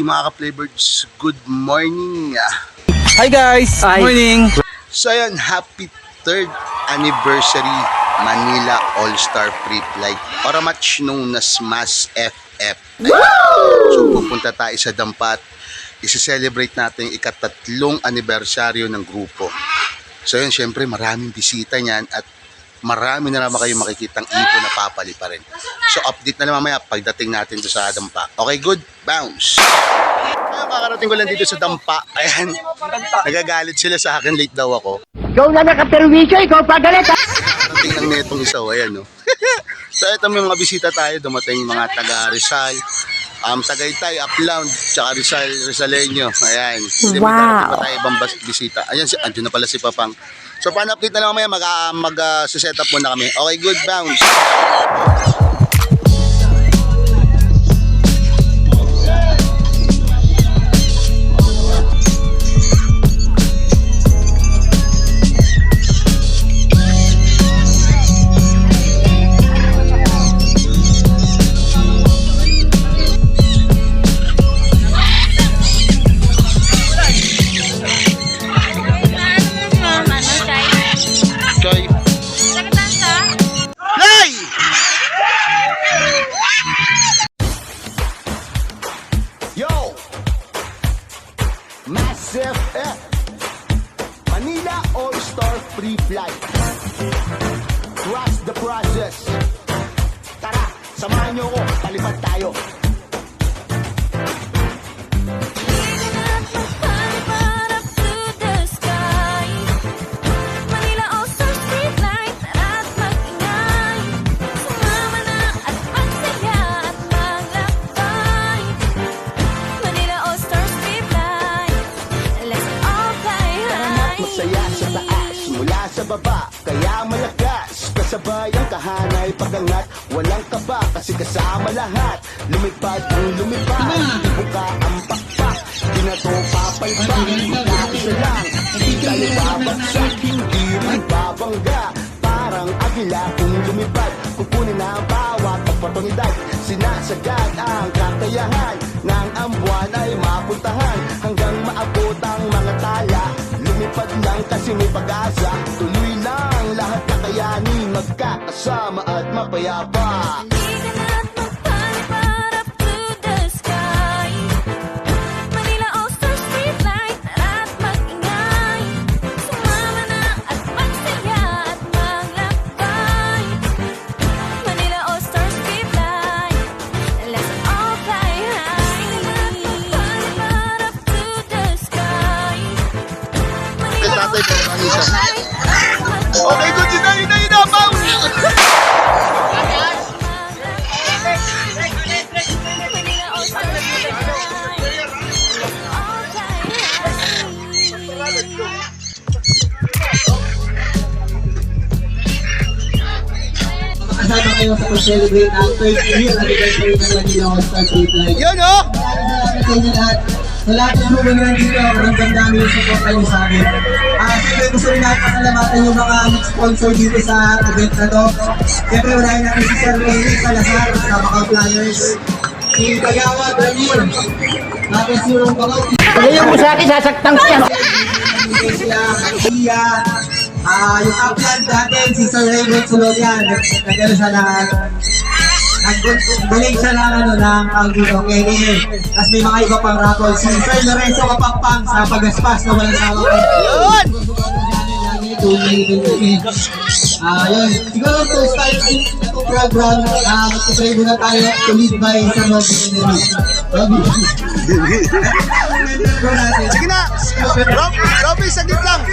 Mga ka-Flaybirds, good morning. Hi guys! Good morning! So ayan, happy 3rd anniversary Manila All-Star Pre-Flight or a match known as Mass FF. So pupunta tayo sa Dampat, isi-celebrate natin yung ika-3 anibersaryo ng grupo. So yun, syempre maraming bisita niyan at marami na naman kayong makikitang ibon na papali pa rin. So update na lang mamaya pagdating natin doon sa Dampa. Okay, good? Bounce! Ayun, kakarating ko lang dito sa Dampa. Ayan, nagagalit sila sa akin, late daw ako. Ikaw na nakaperwisyo, ikaw pagalit ha? Kakarating lang netong isa, ayan no. So ito may mga bisita tayo, dumating mga taga Rizal, Tagaytay, Upland, tsaka Rizaleño. Ayan, hindi pa tayo ibang bisita. Ayan, andun na pala si Papang. So paano update na lang mamaya, mag-set up muna kami. Okay, good, bounce! Mass FF Manila All-Star Free Flight. Trust the process. Tara, samahan niyo ko, palipad tayo. Baba, kaya malakas kasabay ang kahanay pagangat, walang kaba kasi kasama lahat, lumipad ang lumipad, buka ang pakpak, di na to papalpak, mag-isa lang, hindi tayo babagsak, hindi rin babangga, parang agila kung lumipad, kukunin na ang bawat oportunidad, sinasagad ang kakayahan, ng ambuan ay mapuntahan, hanggang maabot ang mga tala, lumipad lang kasi may pag-asa, tuloy lang lahat kakayanin, magkakasama at mapayapa. Okay, good. Sinay na bounce! Kasama kayo sa pag-celebrate ang 3rd year anniversary ng Manila All-Star Pre-Flight. Yun o! Salamat sa inyo lahat. Sa lahat ng mga nandito, ramdam namin yung support kayo sa amin. Siyempre gusto rin natin pasalamatan yung mga sponsor dito sa event na to. Siyempre unahin natin si Sir Lenny Salazar sa mga planners. Si Tagawa, Daniel. Tapos yung Bagot. Ngayon mo sa akin, sasaktan ko yan. Yung upland natin, si Sir Raymond Sulodian. Nagano siya na nag-donate siya ng pag-dito kay Lee. Tapos may mga iba pang raffle. Si Sir Lorenzo Kapangpang sa Pagaspas na walang sawa ko. Yun! Yun. Siguro to start itong program, mag-pray na tayo to lead by Sir Lord. Sige na. Robby, saglit lang.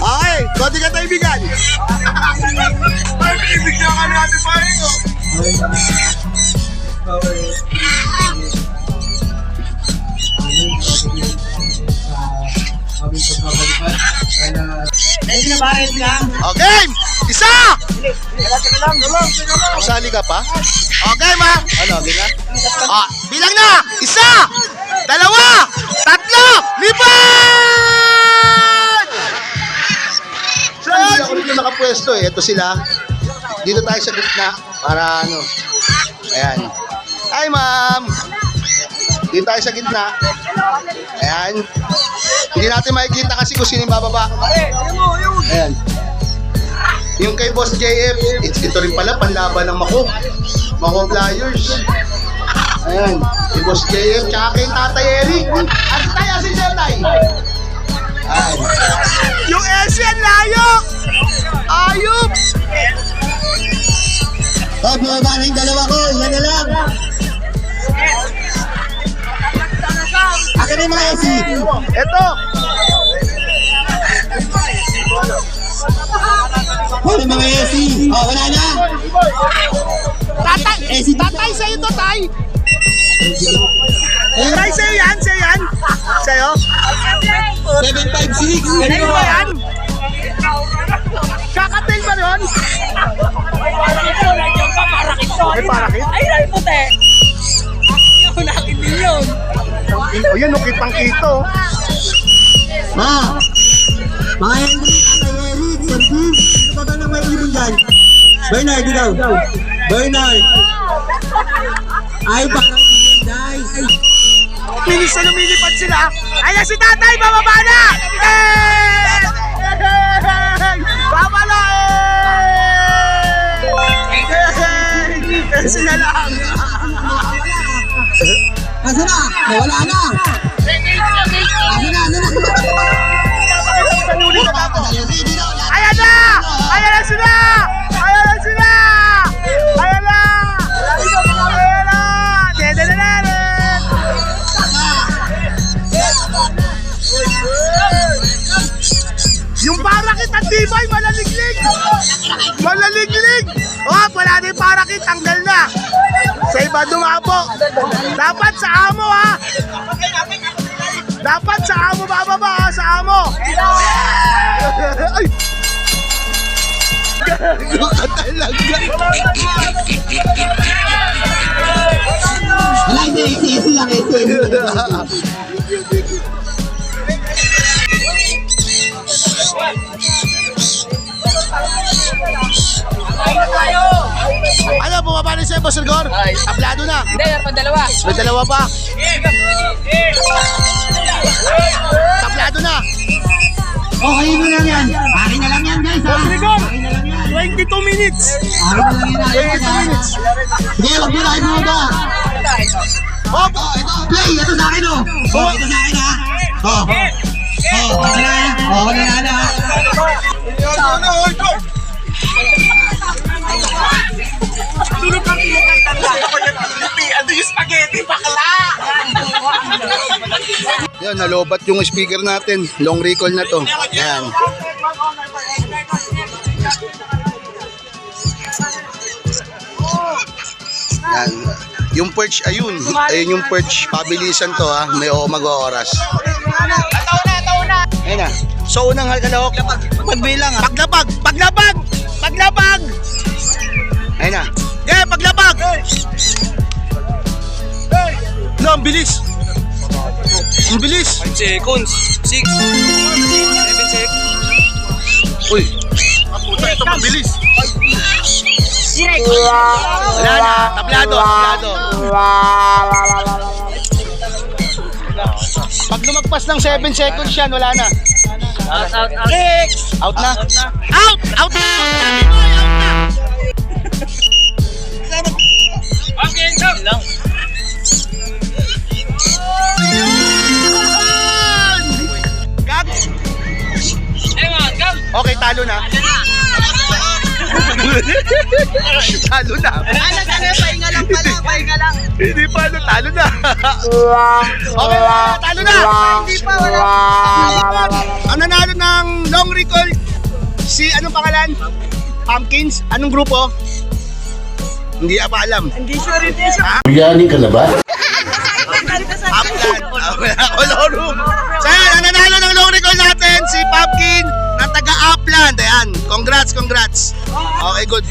Okay, konti ka taibigan. Okay, isa! Sali ka pa? Okay, ma. Ano, bilang? Bilang na! Isa! Dalawa! Tatlo! Lipat! So, hindi ako dito nakapwesto eh. Ito sila. Dito tayo sa gitna para ano. Ayan. Hi, ma'am. Dito tayo sa gitna. Ayan. Hindi natin makikita kasi kung sino yung bababa. Ayan. Yung kay Boss JF, ito rin pala panlaban ng Mako. Mako Flyers. Ayan. Kay Boss JF, tsaka kay Tatay Eric. At tayo si Jetay. Ayan. Yung Asian layo! Ayup! Oh, bumaba na yung dalawa ko. Ilan na lang. Akin na yung mga AC. Ito! Wala yung mga AC. Oh, wala na. Tatay! AC. Tatay, sa'yo to, Tay! Tay, sa'yo yan? Sa'yo yan? Sa'yo? 756. Sa'yo ba yan? Kakatil ba ron? May parakit? Ay, ay, puti! Yung nakin din yun. O yan, kitang kito. Ma! Mga Henry, Tatay Eric, Sergin. Sino ba nang may ibon dyan? Bernard, ikaw. Bernard. Ay, parang guys. Bilis na lumilipad sila. Ayan si Tatay, bababa na! Eh! Baba na! Eh! Sila lang. Asa na? Nawala na. Asa na? Ayan na! Ayan na sila! Ayan na sila! Ayan na! Ayan na! Dedededed! Yung parakit at tibay, malaliglig! Malaliglig! Oh, wala na yung parakit, tanggal na! Sa iba dumabo! Dapat sa amo, ha! Dapat sa amo bababa, ha! Sa amo! Ay! Gago ka talaga! Wala, hindi. AC lang. Ano, bumaba na siya, Boss Rigor? Tablado na. Hindi, meron dalawa. May dalawa pa. Tablado na. Okay mo lang yan. Akin na lang yan, guys. Boss Rigor, Akin na lang yan. 22 minutes. Akin na lang yan. 22 minutes. Sige, wag mo na. Hop! Ito, play. Ito sa akin, oh. Oh, ito sa akin, ha. Oh. Okay na. Okay na. Yan, nalobat yung speaker natin. Long recall na to. Yan. Yan. Yung perch, ayun. Ayun yung perch. Pabilisan to, ha. May mag-oras. Ayun na. So, unang halkalahok. Pagbilang ah. Paglabag! Ayun na. Yeah, paglabag! No, ang bilis. Ang bilis. 5 seconds. 6. 7 seconds. Uy. Puta, ito mabilis. Wala na. Tablado. Pag lumagpas ng 7 seconds yan, wala na. Out. Out na. Out na. Okay, jump lang. Gag. Ewan, come. Okay, talo na. Talo na. Pahinga lang pala, pahinga lang. Hindi pa, talo na. Okay, talo na. Hindi pa, wala. Ang nanalo ng long recall, si anong pangalan? Pumpkins? Anong grupo? Hindi pa alam. Hindi sure, hindi sure. Biryani ka na ba? Upland. Olorum. So yan, ang nanalo ng long recall natin, si Pumpkin ng taga-Upland. Ayan, congrats. Okay, good.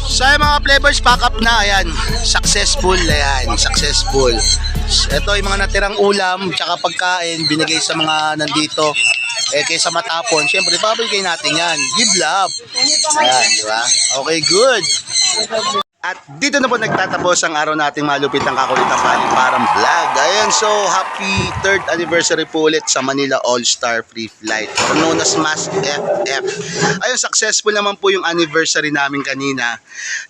So yung mga flavors, pack up na. Ayan, successful. Ito yung mga natirang ulam, tsaka pagkain, binigay sa mga nandito. Kaysa matapon, syempre, babigay natin yan. Give love. Ayan, di ba? Okay, good. At dito na po nagtatapos ang araw nating malupit ng kakulitan parang vlog. Ayan, so happy 3rd anniversary po ulit sa Manila All-Star Free Flight, or known as MAS FF. Ayun, successful naman po yung anniversary namin kanina.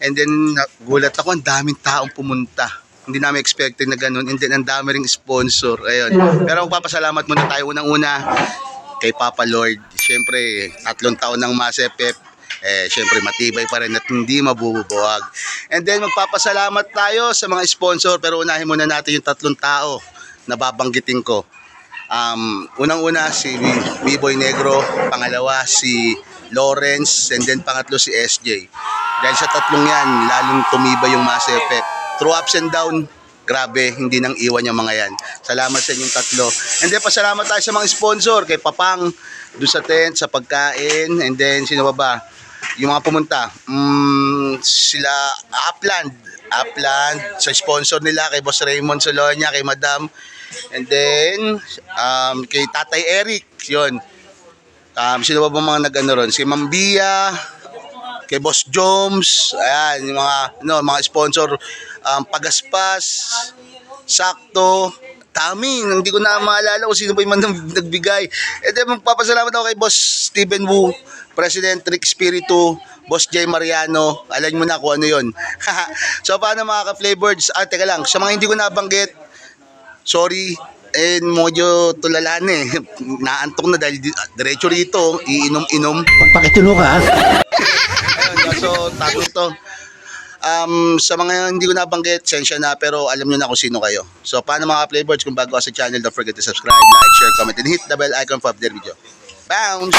And then, gulat ako, ang daming taong pumunta. Hindi namin expected na ganun. And then, ang dami ring sponsor. Ayun. Pero magpapasalamat muna tayo unang-una kay Papa Lord. Siyempre, 3 taon ng MAS FF. Syempre matibay pa rin at hindi mabubuwag. And then magpapasalamat tayo sa mga sponsor, pero unahin muna natin yung 3 tao na babanggitin ko. Unang-una si B-Boy Negro, pangalawa si Lawrence, and then pangatlo si SJ. Dahil sa 3 yan, lalong tumibay yung MAS FF. Through ups and down, grabe, hindi nang iwan yung mga yan. Salamat sa inyong 3. And then pasalamat tayo sa mga sponsor, kay Papang, doon sa tent, sa pagkain, and then sino ba? Yung mga pumunta, sila Upland sa sponsor nila, kay Boss Raymond Solonia, kay Madam, and then kay Tatay Eric, yun. Sino ba mga nag-ano ron? Si Ma'am Bia, kay Boss Joms, ayan, yung mga sponsor, Pagaspas, Sakto, Tami, hindi ko na maalala kung sino pa yung nagbigay. And then magpapasalamat ako kay Boss Steven Wu, President Rick Spiritu, Boss Jay Mariano, alam mo na kung ano yun. So paano mga ka-flavoreds? Teka lang, sa mga hindi ko nabanggit, sorry, medyo tulalan naantok na dahil diretso rito, iinom-inom. Pakitino ka, ha? Ayun, so tago ito. Sa mga hindi ko nabanggit, sensya na, pero alam nyo na kung sino kayo. So paano mga flavoreds, kung bago ka sa channel, don't forget to subscribe, like, share, comment, and hit the bell icon for update video. Bounce!